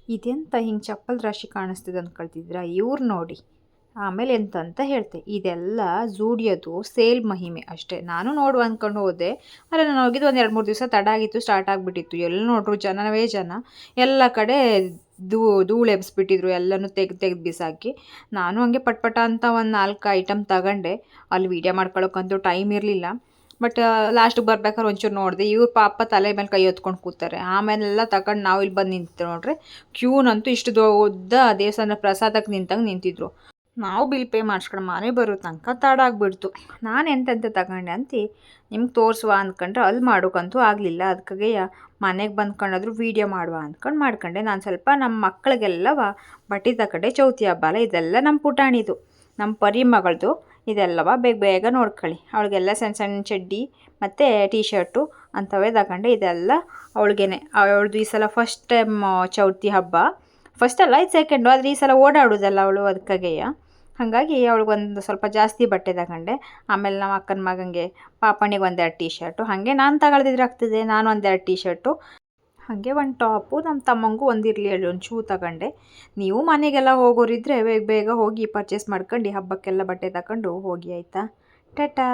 ಇದೆಂತ ಹಿಂಗೆ ಚಪ್ಪಲ್ ರಾಶಿ ಕಾಣಿಸ್ತಿದೆ ಅಂದ್ಕೊಳ್ತಿದ್ರಾ? ಇವ್ರು ನೋಡಿ. ಆಮೇಲೆ ಎಂತ ಅಂತ ಹೇಳ್ತೆ, ಇದೆಲ್ಲ ಝೂಡಿಯೋದು ಸೇಲ್ ಮಹಿಮೆ ಅಷ್ಟೇ. ನಾನು ನೋಡುವ ಅಂದ್ಕೊಂಡು ಹೋದೆ. ಅಲ್ಲ, ನಾನು ಹೋಗಿದ್ದು ಒಂದು 2-3 ದಿವಸ ತಡ ಆಗಿತ್ತು, ಸ್ಟಾರ್ಟ್ ಆಗಿಬಿಟ್ಟಿತ್ತು. ಎಲ್ಲಿ ನೋಡ್ರು ಜನವೇ ಜನ. ಎಲ್ಲ ಕಡೆ ಧೂಳು ಎಬ್ಸ್ಬಿಟ್ಟಿದ್ರು, ಎಲ್ಲನೂ ತೆಗ್ದು ಬಿಸಾಕಿ. ನಾನು ಹಂಗೆ ಪಟ್ಪಟ ಅಂತ ಒಂದು 4 ಐಟಮ್ ತಗೊಂಡೆ. ಅಲ್ಲಿ ವೀಡಿಯೋ ಮಾಡ್ಕೊಳ್ಳೋಕ್ಕಂತೂ ಟೈಮ್ ಇರಲಿಲ್ಲ. ಬಟ್ ಲಾಸ್ಟಿಗೆ ಬರ್ಬೇಕಾದ್ರೆ ಒಂಚೂರು ನೋಡಿದೆ, ಇವ್ರು ಪಾಪ ತಲೆ ಮೇಲೆ ಕೈ ಹೊತ್ಕೊಂಡು ಕೂತಾರೆ. ಆಮೇಲೆಲ್ಲ ತಗೊಂಡು ನಾವು ಇಲ್ಲಿ ಬಂದು ನಿಂತು ನೋಡ್ರಿ, ಕ್ಯೂನಂತೂ ಇಷ್ಟು ದೊಡ್ಡ ದೇವಸ್ಥಾನ ಪ್ರಸಾದಕ್ಕೆ ನಿಂತಂಗೆ ನಿಂತಿದ್ರು. ನಾವು ಬಿಲ್ ಪೇ ಮಾಡಿಸ್ಕೊಂಡು ಮನೆ ಬರೋ ತನಕ ತಡ ಆಗಿಬಿಡ್ತು. ನಾನು ಎಂತೆಂತ ತಗೊಂಡೆ ಅಂತ ನಿಮ್ಗೆ ತೋರಿಸುವ ಅಂದ್ಕೊಂಡ್ರೆ ಅಲ್ಲಿ ಮಾಡೋಕ್ಕಂತೂ ಆಗಲಿಲ್ಲ. ಅದಕ್ಕಾಗೆ ಮನೆಗೆ ಬಂದ್ಕೊಂಡಾದ್ರೂ ವೀಡಿಯೋ ಮಾಡುವ ಅಂದ್ಕೊಂಡು ಮಾಡ್ಕೊಂಡೆ. ನಾನು ಸ್ವಲ್ಪ ನಮ್ಮ ಮಕ್ಕಳಿಗೆಲ್ಲವ ಬಟ್ಟೆ ತಗೊಂಡೆ. ಚೌತಿ ಹಬ್ಬ ಅಲ್ಲ, ಇದೆಲ್ಲ ನಮ್ಮ ಪುಟಾಣಿದು, ನಮ್ಮ ಪರಿ ಮಗಳದು. ಇದೆಲ್ಲವ ಬೇಗ ಬೇಗ ನೋಡ್ಕೊಳ್ಳಿ. ಅವಳಿಗೆಲ್ಲ ಸಣ್ಣ ಸಣ್ಣ ಚಡ್ಡಿ ಮತ್ತು ಟೀ ಶರ್ಟು ಅಂಥವೇ ತಗೊಂಡೆ. ಇದೆಲ್ಲ ಅವಳಿಗೇನೆ. ಅವಳದು ಈ ಸಲ ಫಸ್ಟ್ ಟೈಮ್ ಚೌತಿ ಹಬ್ಬ. ಫಸ್ಟ್ ಅಲ್ಲ, ಇದು ಸೆಕೆಂಡು. ಆದರೆ ಈ ಸಲ ಓಡಾಡೋದಲ್ಲ ಅವಳು, ಅದಕ್ಕಾಗೆಯ ಹಾಗಾಗಿ ಅವಳಿಗೊಂದು ಸ್ವಲ್ಪ ಜಾಸ್ತಿ ಬಟ್ಟೆ ತಗೊಂಡೆ. ಆಮೇಲೆ ನಮ್ಮ ಅಕ್ಕನ ಮಗನಿಗೆ ಪಾಪಣಿಗೆ 1-2 ಟೀ ಶರ್ಟು, ಹಾಗೆ ನಾನು ತಗೊಳ್ದಿದ್ರೆ ಆಗ್ತದೆ. ನಾನು 1-2 ಟೀ ಶರ್ಟು, ಹಾಗೆ ಒಂದು ಟಾಪು. ನಮ್ಮ ತಮ್ಮಂಗೂ ಒಂದಿರಲಿ ಹೇಳಿ ಒಂದು ಶೂ ತಗೊಂಡೆ. ನೀವು ಮನೆಗೆಲ್ಲ ಹೋಗೋರಿದ್ರೆ ಬೇಗ ಬೇಗ ಹೋಗಿ ಪರ್ಚೇಸ್ ಮಾಡ್ಕೊಂಡು ಹಬ್ಬಕ್ಕೆಲ್ಲ ಬಟ್ಟೆ ತಗೊಂಡು ಹೋಗಿ, ಆಯಿತಾ? ಟಾಟಾ.